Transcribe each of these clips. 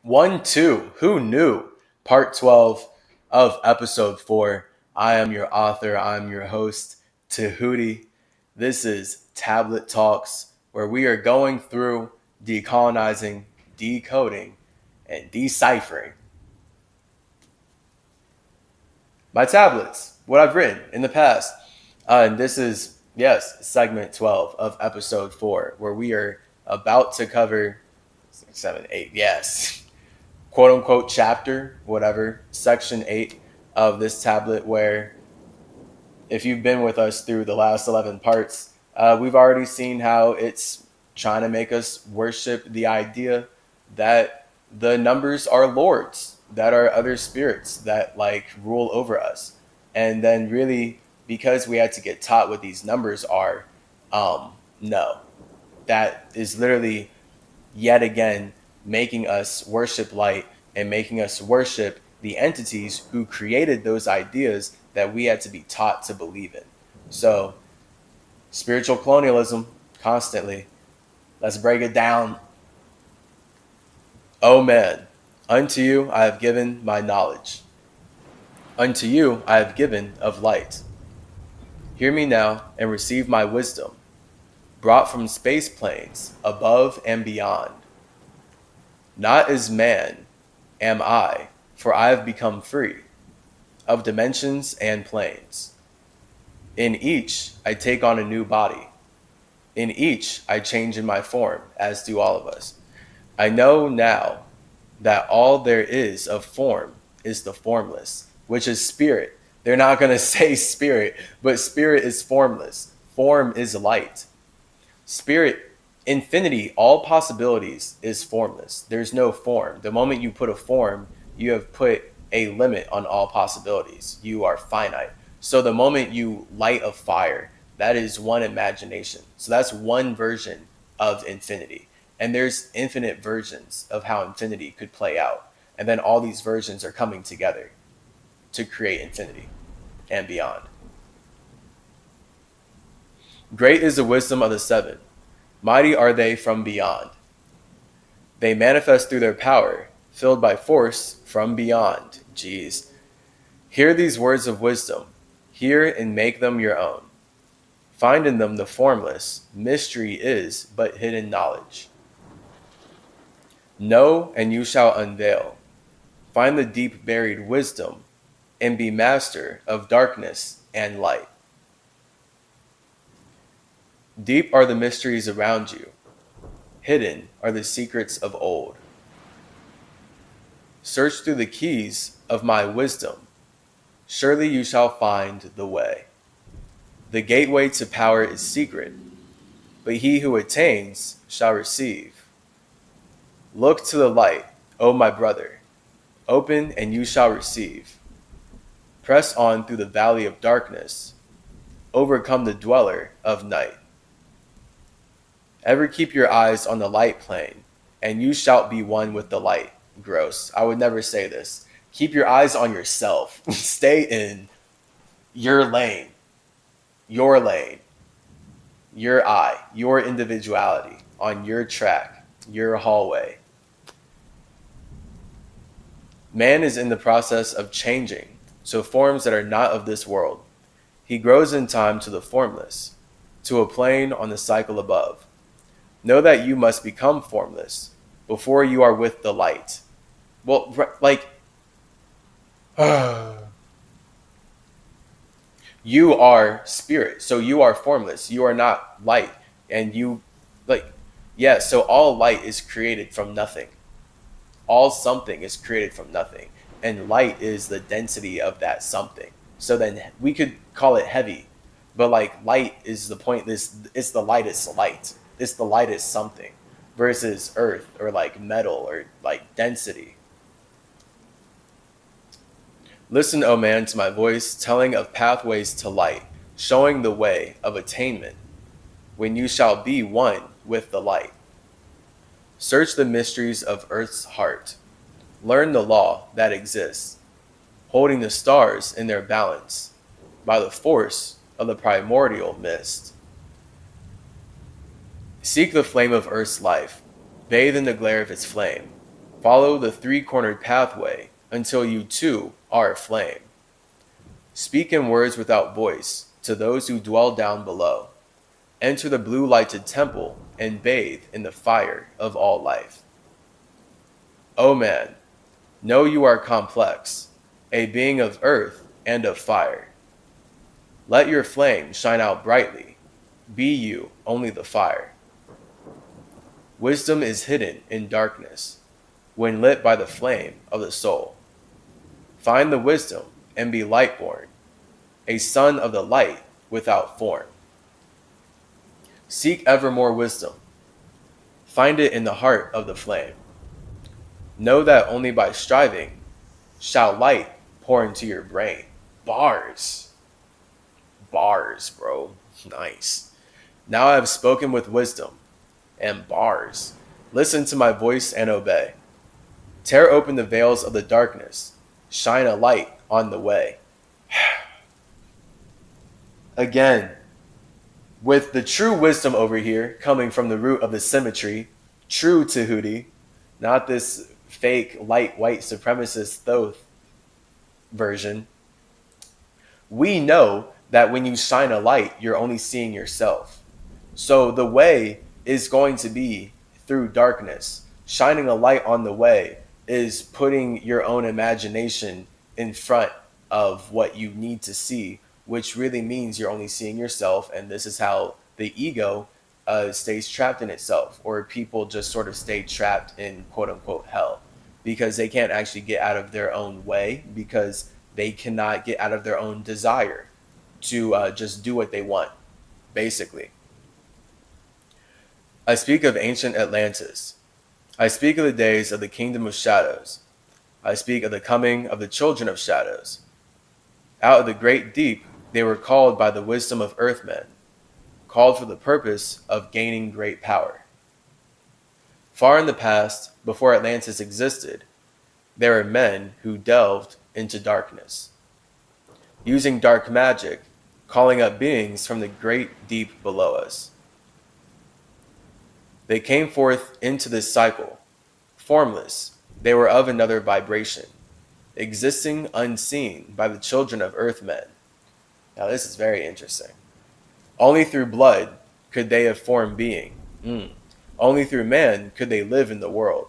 1, 2, who knew? Part 12 of episode 4. I am your author, I'm your host, Tehuti. This is Tablet Talks, where we are going through decolonizing, decoding, and deciphering my tablets, what I've written in the past. And this is, yes, segment 12 of episode 4, where we are about to cover 6, 7, 8, yes, quote unquote chapter, whatever, section 8 of this tablet, where if you've been with us through the last 11 parts, we've already seen how it's trying to make us worship the idea that the numbers are lords, that are other spirits that like rule over us. And then really, because we had to get taught what these numbers are, no, that is literally yet again making us worship light and making us worship the entities who created those ideas that we had to be taught to believe in. So, spiritual colonialism, constantly. Let's break it down. Oh man, unto you I have given my knowledge. Unto you I have given of light. Hear me now and receive my wisdom, brought from space planes above and beyond. Not as man am I, for I have become free of dimensions and planes. In each I take on a new body. In each I change in my form, as do all of us. I know now that all there is of form is the formless, which is spirit. They're not going to say spirit, but spirit is formless. Form is light. Spirit, infinity, all possibilities is formless. There's no form. The moment you put a form, you have put a limit on all possibilities. You are finite. So the moment you light a fire, that is one imagination. So that's one version of infinity. And there's infinite versions of how infinity could play out. And then all these versions are coming together to create infinity and beyond. Great is the wisdom of the seven. Mighty are they from beyond. They manifest through their power, filled by force from beyond. Jeez. Hear these words of wisdom. Hear and make them your own. Find in them the formless. Mystery is but hidden knowledge. Know and you shall unveil. Find the deep buried wisdom and be master of darkness and light. Deep are the mysteries around you. Hidden are the secrets of old. Search through the keys of my wisdom. Surely you shall find the way. The gateway to power is secret, but he who attains shall receive. Look to the light, O my brother. Open and you shall receive. Press on through the valley of darkness. Overcome the dweller of night. Ever keep your eyes on the light plane, and you shall be one with the light. Gross. I would never say this. Keep your eyes on yourself. Stay in your lane, your eye, your individuality, on your track, your hallway. Man is in the process of changing to forms that are not of this world. He grows in time to the formless, to a plane on the cycle above. Know that you must become formless before you are with the light. Well, you are spirit, so you are formless. You are not light. And so all light is created from nothing. All something is created from nothing. And light is the density of that something. So then we could call it heavy, but like light is the point. It's the lightest light. It's the lightest something versus earth or like metal or like density. Listen, O man, to my voice, telling of pathways to light, showing the way of attainment, when you shall be one with the light. Search the mysteries of earth's heart. Learn the law that exists, holding the stars in their balance by the force of the primordial mist. Seek the flame of earth's life, bathe in the glare of its flame, Follow the three-cornered pathway until you too are a flame. Speak in words without voice to those who dwell down below. Enter the blue-lighted temple and bathe in the fire of all life. O man, know you are complex, a being of earth and of fire. Let your flame shine out brightly. Be you only the fire. Wisdom is hidden in darkness, when lit by the flame of the soul. Find the wisdom and be light-born, a son of the light without form. Seek ever more wisdom. Find it in the heart of the flame. Know that only by striving shall light pour into your brain. Bars. Bars, bro. Nice. Now I have spoken with wisdom and bars. Listen to my voice and obey. Tear open the veils of the darkness. Shine a light on the way. Again, with the true wisdom over here coming from the root of the symmetry, true Tehuti, not this fake light white supremacist Thoth version. We know that when you shine a light, you're only seeing yourself. So the way is going to be through darkness. Shining a light on the way is putting your own imagination in front of what you need to see, which really means you're only seeing yourself. And this is how the ego stays trapped in itself, or people just sort of stay trapped in quote unquote hell, because they can't actually get out of their own way, because they cannot get out of their own desire to just do what they want, basically. I speak of ancient Atlantis. I speak of the days of the kingdom of shadows. I speak of the coming of the children of shadows. Out of the great deep they were called by the wisdom of earthmen, called for the purpose of gaining great power. Far in the past, before Atlantis existed, there were men who delved into darkness, using dark magic, calling up beings from the great deep below us. They came forth into this cycle, formless. They were of another vibration, existing unseen by the children of earthmen. Now this is very interesting. Only through blood could they have formed being. Only through man could they live in the world.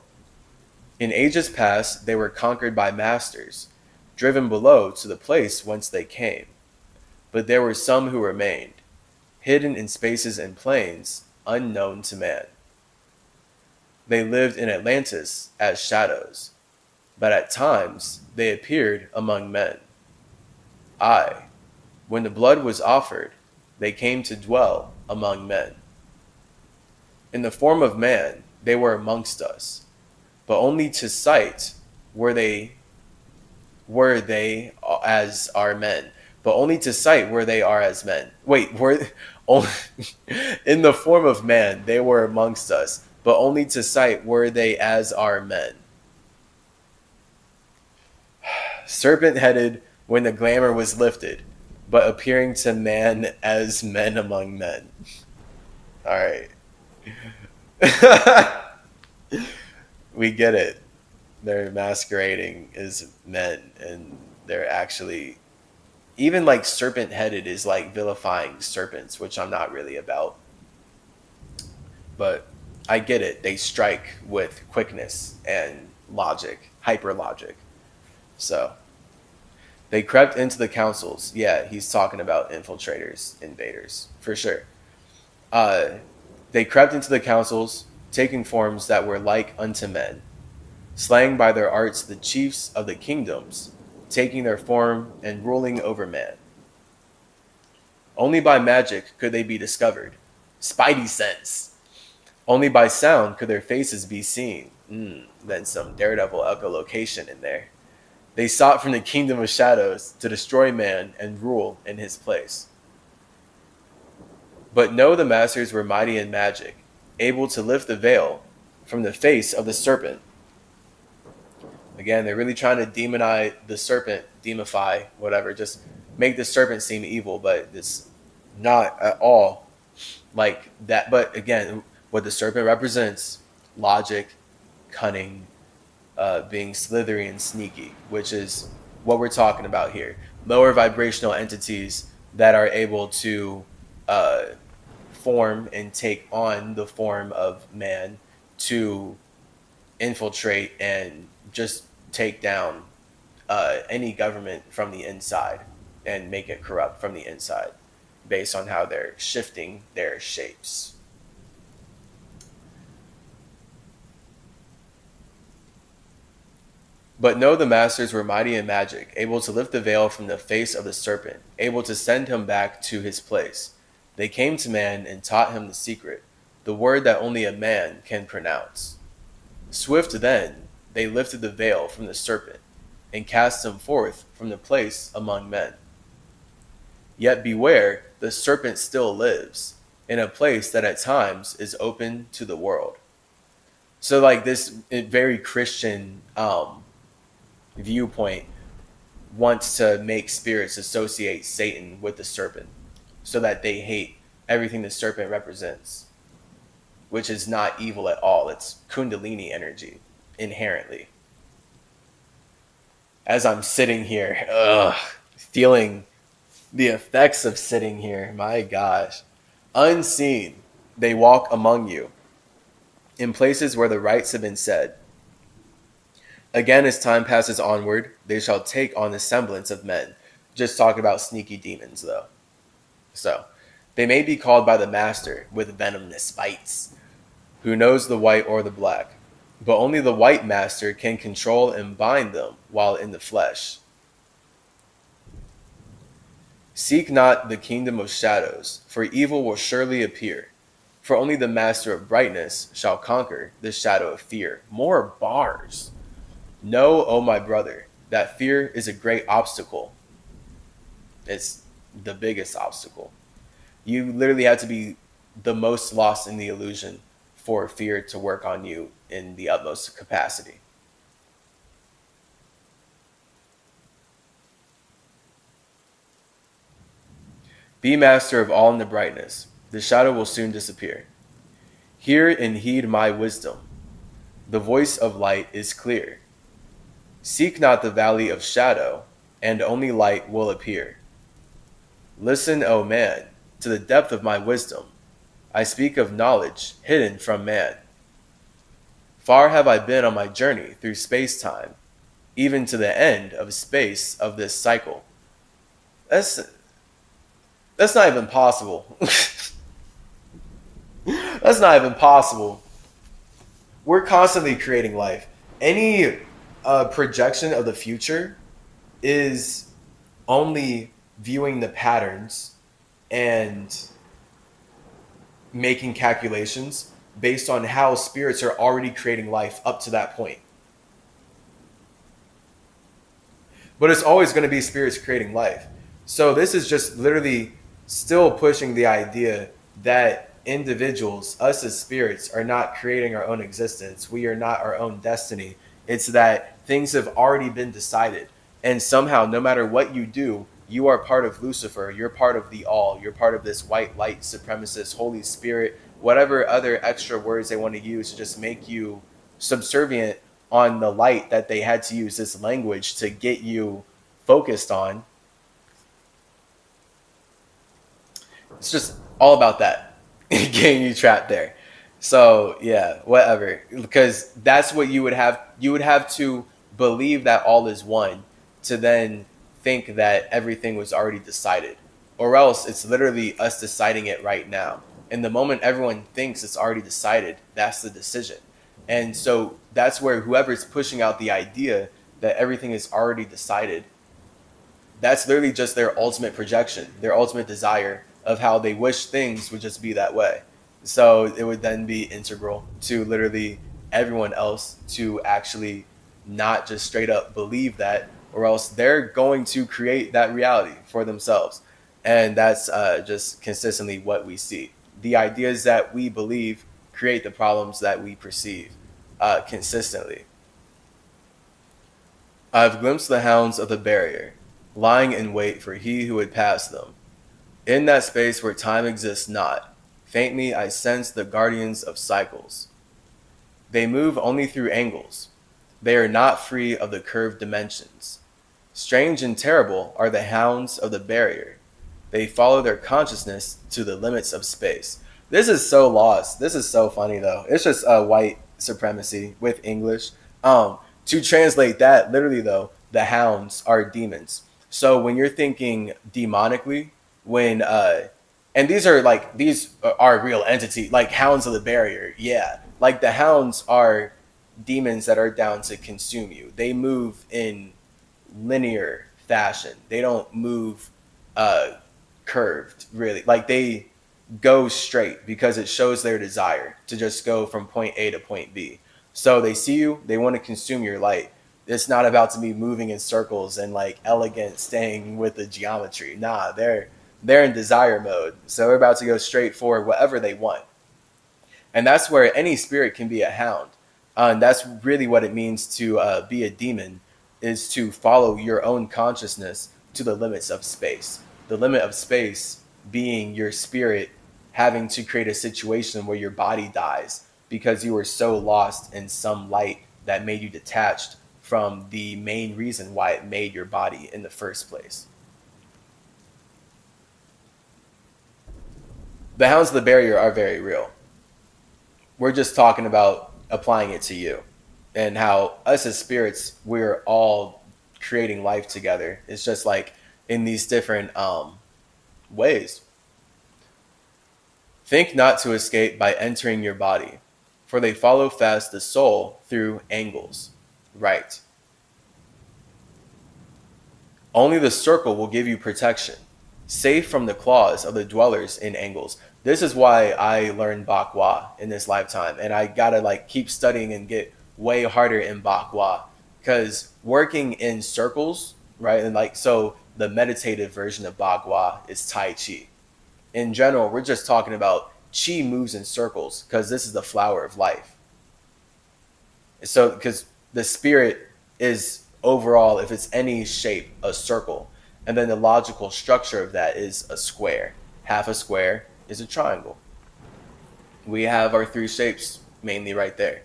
In ages past, they were conquered by masters, driven below to the place whence they came. But there were some who remained, hidden in spaces and plains unknown to man. They lived in Atlantis as shadows, but at times they appeared among men. Aye, when the blood was offered, they came to dwell among men. In the form of man, they were amongst us, but only to sight were they as our men. But only to sight where they are as men. Wait, only, in the form of man, they were amongst us, but only to sight were they as our men. Serpent-headed when the glamour was lifted, but appearing to man as men among men. All right. We get it. They're masquerading as men, and they're actually... Even like serpent-headed is like vilifying serpents, which I'm not really about. But I get it. They strike with quickness and logic, hyper logic. So they crept into the councils. Yeah, he's talking about infiltrators, invaders, for sure. They crept into the councils, taking forms that were like unto men, slaying by their arts the chiefs of the kingdoms, taking their form and ruling over man. Only by magic could they be discovered. Spidey sense. Only by sound could their faces be seen. Then some daredevil echolocation in there. They sought from the kingdom of shadows to destroy man and rule in his place. But know the masters were mighty in magic, able to lift the veil from the face of the serpent. Again, they're really trying to demonize the serpent, demify, whatever, just make the serpent seem evil, but it's not at all like that. But again, what the serpent represents: logic, cunning, being slithery and sneaky, which is what we're talking about here. Lower vibrational entities that are able to uh, form and take on the form of man to infiltrate and just take down any government from the inside and make it corrupt from the inside based on how they're shifting their shapes. But know the masters were mighty in magic, able to lift the veil from the face of the serpent, able to send him back to his place. They came to man and taught him the secret, the word that only a man can pronounce. Swift then, they lifted the veil from the serpent and cast him forth from the place among men. Yet beware, the serpent still lives in a place that at times is open to the world. So, like this very Christian viewpoint wants to make spirits associate Satan with the serpent so that they hate everything the serpent represents, which is not evil at all. It's Kundalini energy inherently. As I'm sitting here, feeling the effects of sitting here, my gosh. Unseen, they walk among you in places where the rites have been said. Again, as time passes onward, they shall take on the semblance of men. Just talking about sneaky demons, though. So, they may be called by the master with venomous bites, who knows the white or the black. But only the white master can control and bind them while in the flesh. Seek not the kingdom of shadows, for evil will surely appear. For only the master of brightness shall conquer the shadow of fear. More bars. Know, O my brother, that fear is a great obstacle. It's the biggest obstacle. You literally have to be the most lost in the illusion for fear to work on you in the utmost capacity. Be master of all in the brightness. The shadow will soon disappear. Hear and heed my wisdom. The voice of light is clear. Seek not the valley of shadow, and only light will appear. Listen, O man, to the depth of my wisdom. I speak of knowledge hidden from man. Far have I been on my journey through space-time, even to the end of space of this cycle. That's not even possible. That's not even possible. We're constantly creating life. Any projection of the future is only viewing the patterns and making calculations based on how spirits are already creating life up to that point. But it's always going to be spirits creating life. So this is just literally still pushing the idea that individuals, us as spirits, are not creating our own existence. We are not our own destiny. It's that things have already been decided. And somehow, no matter what you do, you are part of Lucifer. You're part of the all. You're part of this white light supremacist, Holy Spirit, whatever other extra words they want to use to just make you subservient on the light that they had to use this language to get you focused on. It's just all about that, getting you trapped there. So yeah, whatever, because that's what you would have. You would have to believe that all is one to then think that everything was already decided, or else it's literally us deciding it right now. And the moment everyone thinks it's already decided, that's the decision. And so that's where whoever's pushing out the idea that everything is already decided, that's literally just their ultimate projection, their ultimate desire of how they wish things would just be that way. So it would then be integral to literally everyone else to actually not just straight up believe that, or else they're going to create that reality for themselves. And that's just consistently what we see. The ideas that we believe create the problems that we perceive consistently. I've glimpsed the hounds of the barrier, lying in wait for he who would pass them. In that space where time exists not, faintly I sense the guardians of cycles. They move only through angles. They are not free of the curved dimensions. Strange and terrible are the hounds of the barrier. They follow their consciousness to the limits of space. This is so lost. This is so funny though. It's just white supremacy with English. To translate that literally though, the hounds are demons. So when you're thinking demonically, when and these are real entity, like hounds of the barrier. Yeah, like the hounds are demons that are down to consume you. They move in linear fashion. They don't move uh curved really. Like they go straight because it shows their desire to just go from point A to point B. So they see you, they want to consume your light. It's not about to be moving in circles and like elegant staying with the geometry. Nah, they're in desire mode. So they're about to go straight for whatever they want. And that's where any spirit can be a hound. And that's really what it means to be a demon, is to follow your own consciousness to the limits of space. The limit of space being your spirit having to create a situation where your body dies because you were so lost in some light that made you detached from the main reason why it made your body in the first place. The hounds of the barrier are very real. We're just talking about applying it to you and how us as spirits, we're all creating life together. It's just like in these different ways. Think not to escape by entering your body, for they follow fast the soul through angles. Right. Only the circle will give you protection, safe from the claws of the dwellers in angles. This is why I learned Bakwa in this lifetime, and I gotta like keep studying and get way harder in Bakwa, because working in circles, right? And like so, the meditative version of Bakwa is Tai Chi. In general, we're just talking about Chi moves in circles because this is the flower of life. So, because the spirit is overall, if it's any shape, a circle. And then the logical structure of that is a square. Half a square is a triangle. We have our three shapes mainly right there.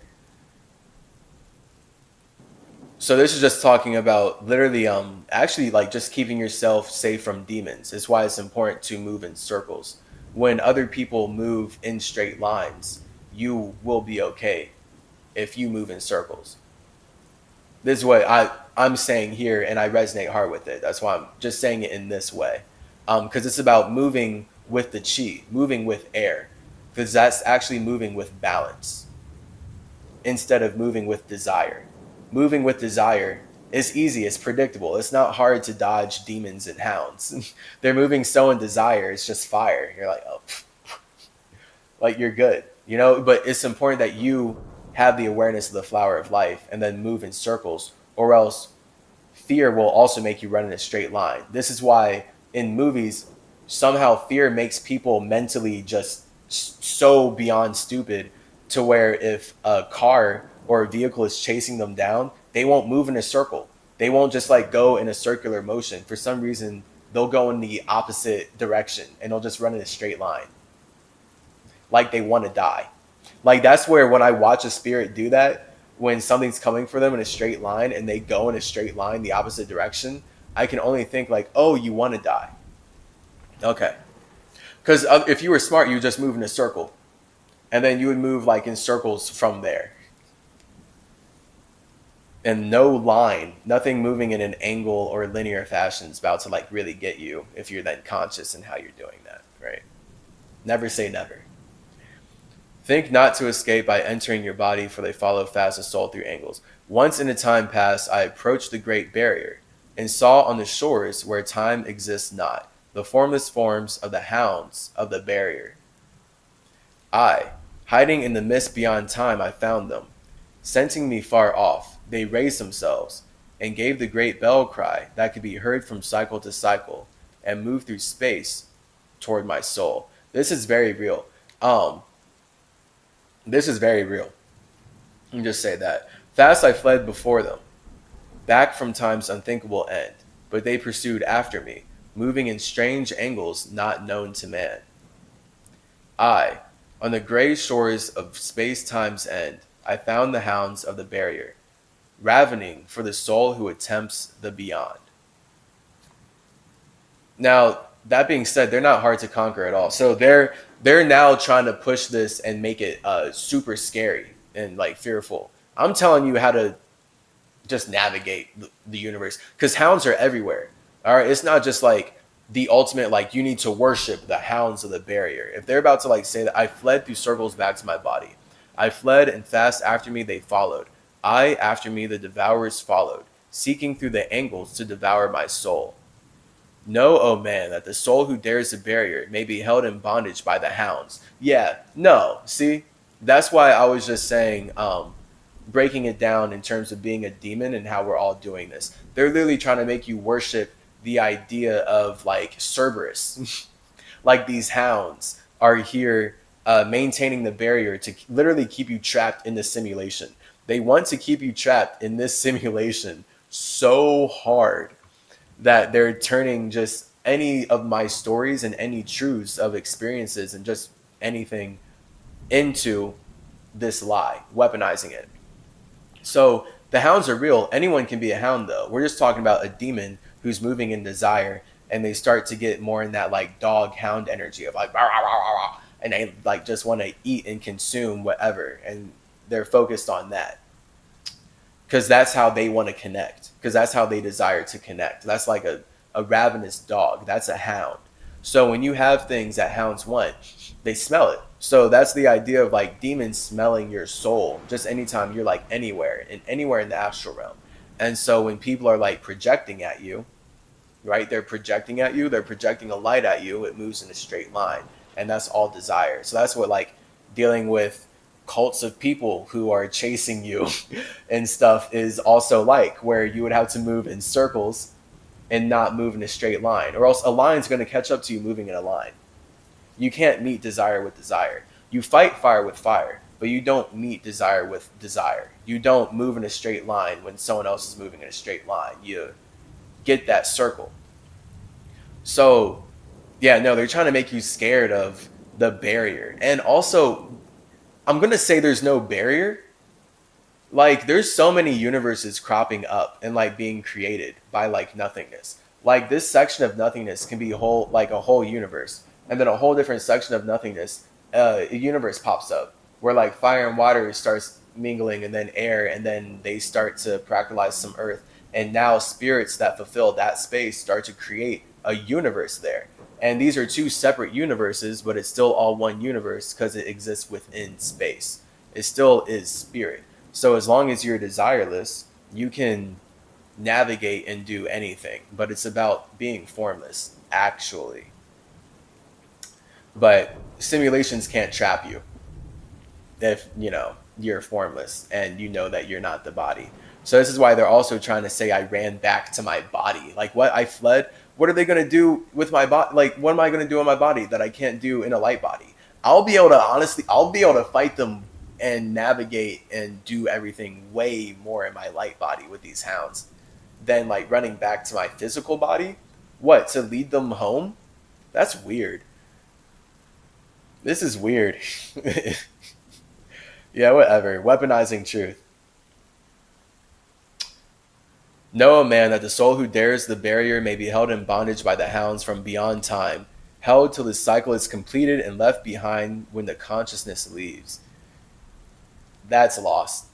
So this is just talking about literally actually like just keeping yourself safe from demons. It's why it's important to move in circles. When other people move in straight lines, you will be okay if you move in circles. This is what I'm saying here, and I resonate hard with it. That's why I'm just saying it in this way, because it's about moving with the chi, moving with air, because that's actually moving with balance instead of moving with desire. Moving with desire is easy, it's predictable. It's not hard to dodge demons and hounds. They're moving so in desire, it's just fire. You're like, oh, like you're good, you know. But it's important that you have the awareness of the flower of life and then move in circles, or else fear will also make you run in a straight line. This is why in movies, somehow fear makes people mentally just so beyond stupid to where if a car or a vehicle is chasing them down, they won't move in a circle. They won't just like go in a circular motion. For some reason, they'll go in the opposite direction and they'll just run in a straight line. Like they want to die. Like that's where when I watch a spirit do that, when something's coming for them in a straight line and they go in a straight line the opposite direction, I can only think like, oh, you want to die. Okay. Because if you were smart, you would just move in a circle. And then you would move like in circles from there. And no line, nothing moving in an angle or linear fashion is about to like really get you if you're then conscious in how you're doing that, right? Never say never. Think not to escape by entering your body, for they follow fast the soul through angles. Once in a time past, I approached the great barrier and saw on the shores where time exists not the formless forms of the hounds of the barrier. I, hiding in the mist beyond time, I found them. Sensing me far off, they raised themselves and gave the great bell cry that could be heard from cycle to cycle and moved through space toward my soul. This is very real. This is very real. Let me just say that. Fast I fled before them, back from time's unthinkable end, but they pursued after me, moving in strange angles not known to man. I, on the gray shores of space-time's end, I found the hounds of the barrier. ravening for the soul who attempts the beyond. Now, that being said, they're not hard to conquer at all. So they're now trying to push this and make it super scary and like fearful. I'm telling you how to just navigate the universe, because hounds are everywhere. All right, it's not just like the ultimate like you need to worship the hounds of the barrier. If they're about to like say that I fled through circles back to my body, I fled and fast after me they followed, I after me the devourers followed, seeking through the angles to devour my soul. Know, O man, that the soul who dares the barrier may be held in bondage by the hounds. Yeah, no, see, that's why I was just saying, breaking it down in terms of being a demon and how we're all doing this. They're literally trying to make you worship the idea of like Cerberus. Like these hounds are here maintaining the barrier to literally keep you trapped in the simulation. They want to keep you trapped in this simulation so hard that they're turning just any of my stories and any truths of experiences and just anything into this lie, weaponizing it. So the hounds are real. Anyone can be a hound, though. We're just talking about a demon who's moving in desire, and they start to get more in that like dog hound energy of like, rah, rah, rah, rah, rah, and they like just want to eat and consume whatever, and they're focused on that because that's how they want to connect, because that's how they desire to connect. That's like a ravenous dog. That's a hound. So when you have things that hounds want, they smell it. So that's the idea of like demons smelling your soul just anytime you're like anywhere in the astral realm. And so when people are like projecting at you, right, they're projecting at you, they're projecting a light at you, it moves in a straight line. And that's all desire. So that's what like dealing with cults of people who are chasing you and stuff is also like, where you would have to move in circles and not move in a straight line, or else a line's going to catch up to you moving in a line. You can't meet desire with desire. You fight fire with fire, but you don't meet desire with desire. You don't move in a straight line when someone else is moving in a straight line. You get that circle. So, yeah, no, they're trying to make you scared of the barrier. And also, I'm going to say there's no barrier. Like, there's so many universes cropping up and like being created by like nothingness. Like this section of nothingness can be a whole universe, and then a whole different section of nothingness, a universe pops up where like fire and water starts mingling, and then air, and then they start to practicalize some earth, and now spirits that fulfill that space start to create a universe there. And these are two separate universes, but it's still all one universe because it exists within space. It still is spirit. So as long as you're desireless, you can navigate and do anything, but it's about being formless, actually. But simulations can't trap you if, you're formless and you know that you're not the body. So this is why they're also trying to say I ran back to my body. Like, what? I fled? What are they going to do with my body? Like, what am I going to do in my body that I can't do in a light body? I'll be able to fight them and navigate and do everything way more in my light body with these hounds than like running back to my physical body. What, to lead them home? That's weird. This is weird. Yeah, whatever. Weaponizing truth. Know, O man, that the soul who dares the barrier may be held in bondage by the hounds from beyond time, held till the cycle is completed and left behind when the consciousness leaves. That's lost.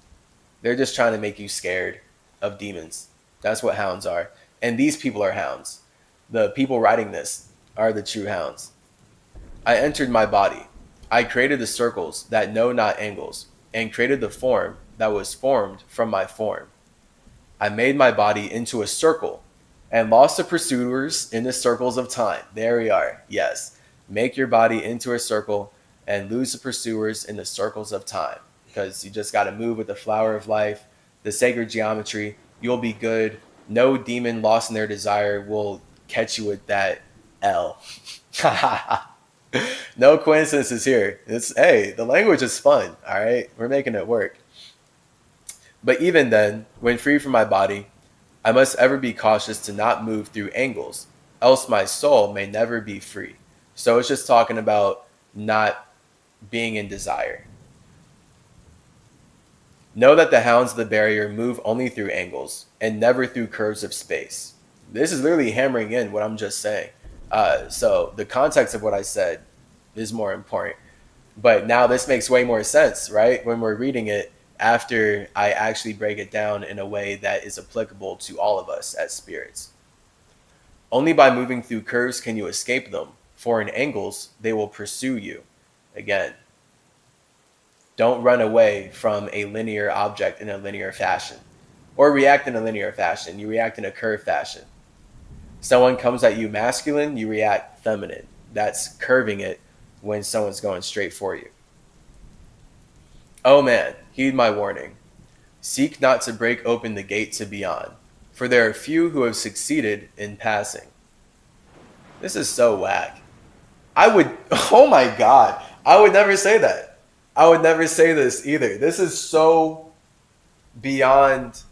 They're just trying to make you scared of demons. That's what hounds are. And these people are hounds. The people writing this are the true hounds. I entered my body. I created the circles that know not angles, and created the form that was formed from my form. I made my body into a circle and lost the pursuers in the circles of time. There we are. Yes. Make your body into a circle and lose the pursuers in the circles of time. Because you just got to move with the flower of life, the sacred geometry. You'll be good. No demon lost in their desire will catch you with that L. No coincidences here. Hey, the language is fun. All right. We're making it work. But even then, when free from my body, I must ever be cautious to not move through angles, else my soul may never be free. So it's just talking about not being in desire. Know that the hounds of the barrier move only through angles and never through curves of space. This is literally hammering in what I'm just saying. So the context of what I said is more important. But now this makes way more sense, right? When we're reading it after I actually break it down in a way that is applicable to all of us as spirits. Only by moving through curves can you escape them, for in angles they will pursue you. Again, don't run away from a linear object in a linear fashion, or react in a linear fashion. You react in a curved fashion. Someone comes at you masculine, you react feminine. That's curving it when someone's going straight for you. Oh man, heed my warning. Seek not to break open the gate to beyond, for there are few who have succeeded in passing. This is so whack. Oh my God, I would never say that. I would never say this either. This is so beyond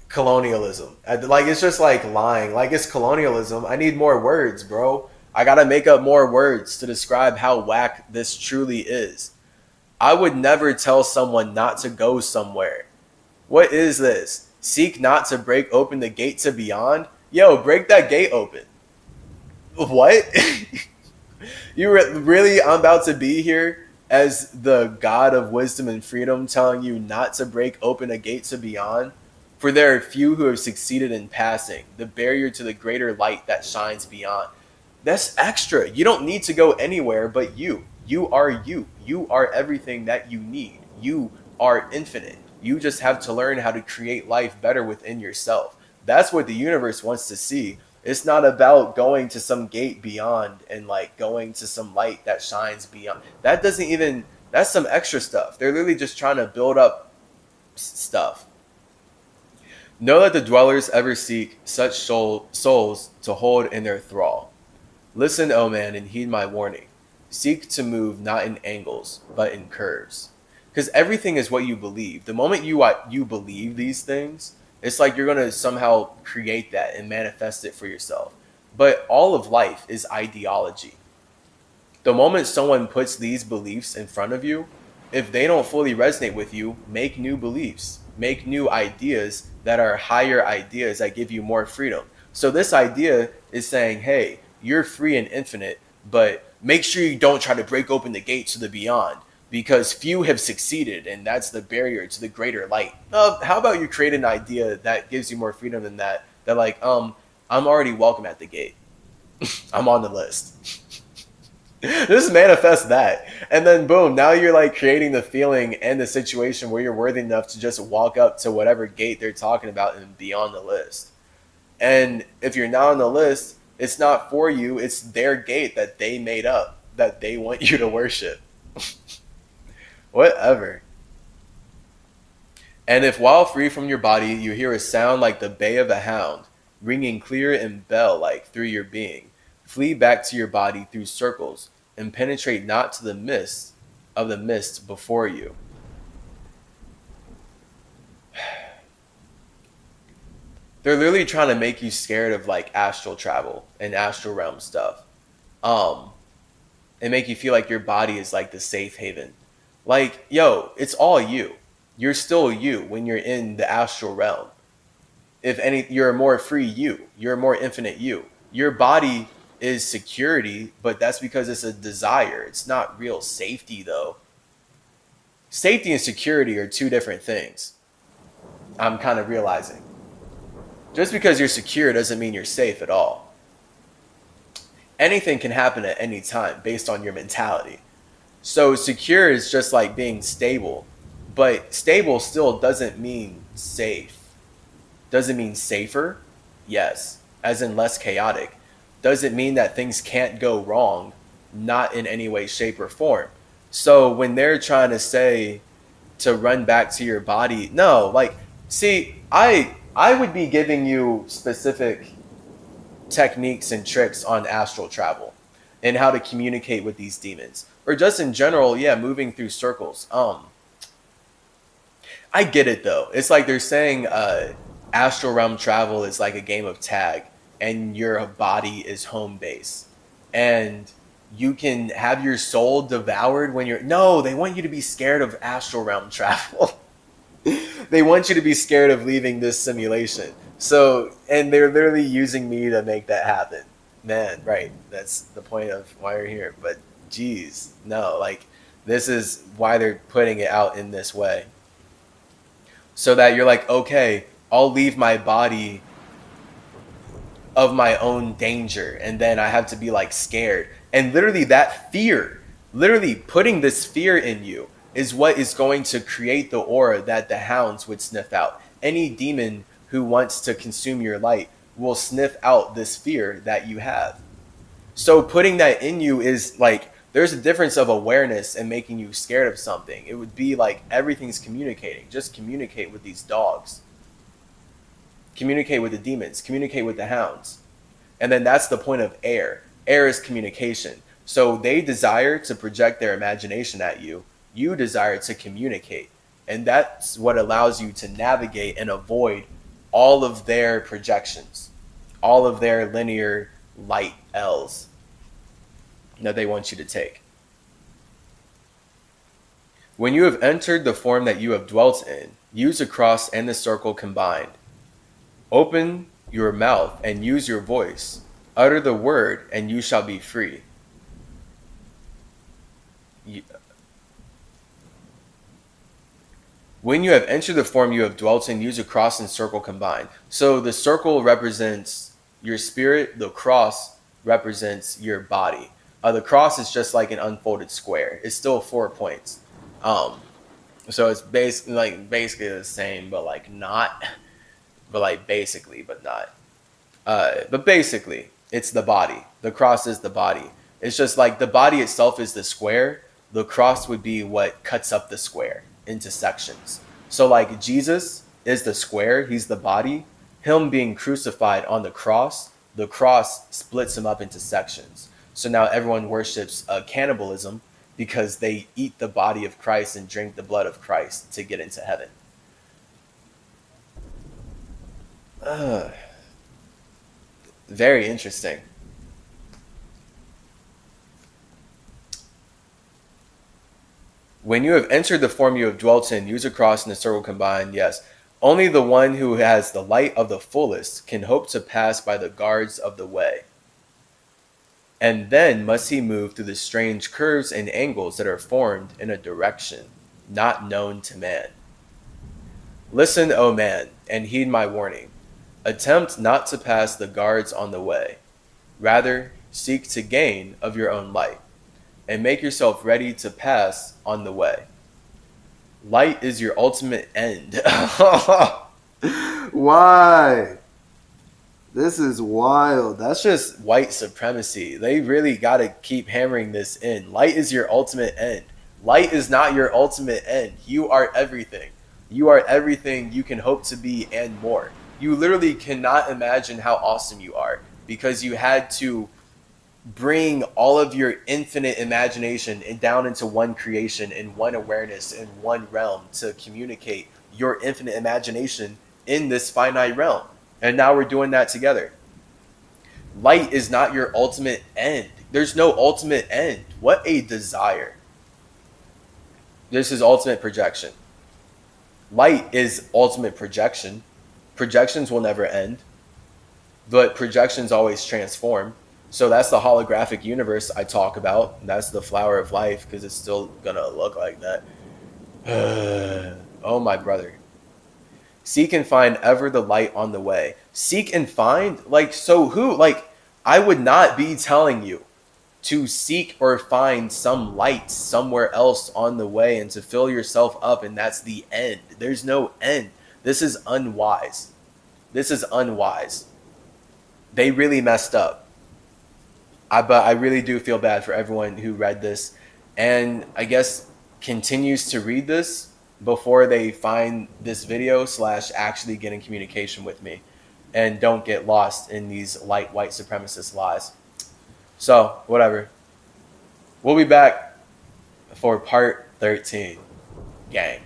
colonialism. Like, it's just like lying. Like, it's colonialism. I need more words, bro. I gotta make up more words to describe how whack this truly is. I would never tell someone not to go somewhere. What is this? Seek not to break open the gate to beyond? Yo, break that gate open. What? Really, I'm about to be here as the God of wisdom and freedom telling you not to break open a gate to beyond? For there are few who have succeeded in passing, the barrier to the greater light that shines beyond. That's extra. You don't need to go anywhere but you. You are you. You are everything that you need. You are infinite. You just have to learn how to create life better within yourself. That's what the universe wants to see. It's not about going to some gate beyond and like going to some light that shines beyond. That's some extra stuff. They're literally just trying to build up stuff. Know that the dwellers ever seek such souls to hold in their thrall. Listen, O man, and heed my warning. Seek to move not in angles, but in curves. Because everything is what you believe. The moment you believe these things, it's like you're going to somehow create that and manifest it for yourself. But all of life is ideology. The moment someone puts these beliefs in front of you, if they don't fully resonate with you, make new beliefs. Make new ideas that are higher ideas that give you more freedom. So this idea is saying, hey, you're free and infinite, but make sure you don't try to break open the gates to the beyond, because few have succeeded, and that's the barrier to the greater light. How about you create an idea that gives you more freedom than that? That like, I'm already welcome at the gate. I'm on the list. Just manifest that. And then boom, now you're like creating the feeling and the situation where you're worthy enough to just walk up to whatever gate they're talking about and be on the list. And if you're not on the list, it's not for you. It's their gate that they made up that they want you to worship. Whatever. And if while free from your body, you hear a sound like the bay of a hound, ringing clear and bell-like through your being, flee back to your body through circles and penetrate not to the mist of the mist before you. They're literally trying to make you scared of like astral travel and astral realm stuff. And make you feel like your body is like the safe haven. Like, yo, it's all you. You're still you when you're in the astral realm. If any, you're a more free you. You're a more infinite you. Your body is security, but that's because it's a desire. It's not real safety, though. Safety and security are two different things. I'm kind of realizing. Just because you're secure doesn't mean you're safe at all. Anything can happen at any time based on your mentality. So secure is just like being stable, but stable still doesn't mean safe. Does it mean safer? Yes, as in less chaotic. Does it mean that things can't go wrong? Not in any way, shape, or form. So when they're trying to say to run back to your body, no, like, see, I would be giving you specific techniques and tricks on astral travel and how to communicate with these demons. Or just in general, yeah, moving through circles. I get it though. It's like they're saying astral realm travel is like a game of tag and your body is home base. And you can have your soul devoured when you're... No, they want you to be scared of astral realm travel. They want you to be scared of leaving this simulation. So, and they're literally using me to make that happen. Man, right. That's the point of why you're here. But geez, no, like this is why they're putting it out in this way. So that you're like, okay, I'll leave my body of my own danger, and then I have to be like scared. And literally that fear, literally putting this fear in you is what is going to create the aura that the hounds would sniff out. Any demon who wants to consume your light will sniff out this fear that you have. So putting that in you is like, there's a difference of awareness and making you scared of something. It would be like everything's communicating. Just communicate with these dogs. Communicate with the demons. Communicate with the hounds. And then that's the point of air. Air is communication. So they desire to project their imagination at you. You desire to communicate. And that's what allows you to navigate and avoid all of their projections, all of their linear light L's that they want you to take. When you have entered the form that you have dwelt in, use a cross and the circle combined. Open your mouth and use your voice. Utter the word and you shall be free. When you have entered the form you have dwelt in, use a cross and circle combined. So the circle represents your spirit. The cross represents your body. The cross is just like an unfolded square. It's still 4 points. So it's basically the same, but like not. But like basically, but not. But basically, it's the body. The cross is the body. It's just like the body itself is the square. The cross would be what cuts up the square into sections. So like Jesus is the square. He's the body. Him being crucified on the cross splits him up into sections. So now everyone worships cannibalism because they eat the body of Christ and drink the blood of Christ to get into heaven. Very interesting. When you have entered the form you have dwelt in, use a cross and a circle combined. Yes, only the one who has the light of the fullest can hope to pass by the guards of the way. And then must he move through the strange curves and angles that are formed in a direction not known to man. Listen, O man, and heed my warning. Attempt not to pass the guards on the way. Rather, seek to gain of your own light, and make yourself ready to pass on the way. Light is your ultimate end. Why? This is wild. That's just white supremacy. They really got to keep hammering this in. Light is your ultimate end. Light is not your ultimate end. You are everything. You are everything you can hope to be and more. You literally cannot imagine how awesome you are because you had to bring all of your infinite imagination down into one creation, in one awareness, in one realm to communicate your infinite imagination in this finite realm. And now we're doing that together. Light is not your ultimate end. There's no ultimate end. What a desire. This is ultimate projection. Light is ultimate projection. Projections will never end, but projections always transform. So that's the holographic universe I talk about. That's the flower of life because it's still going to look like that. Oh, my brother. Seek and find ever the light on the way. Seek and find? Like, so who? Like, I would not be telling you to seek or find some light somewhere else on the way and to fill yourself up, and that's the end. There's no end. This is unwise. This is unwise. They really messed up. But I really do feel bad for everyone who read this and I guess continues to read this before they find this video / actually get in communication with me and don't get lost in these light white supremacist lies. So, whatever. We'll be back for part 13. Gang.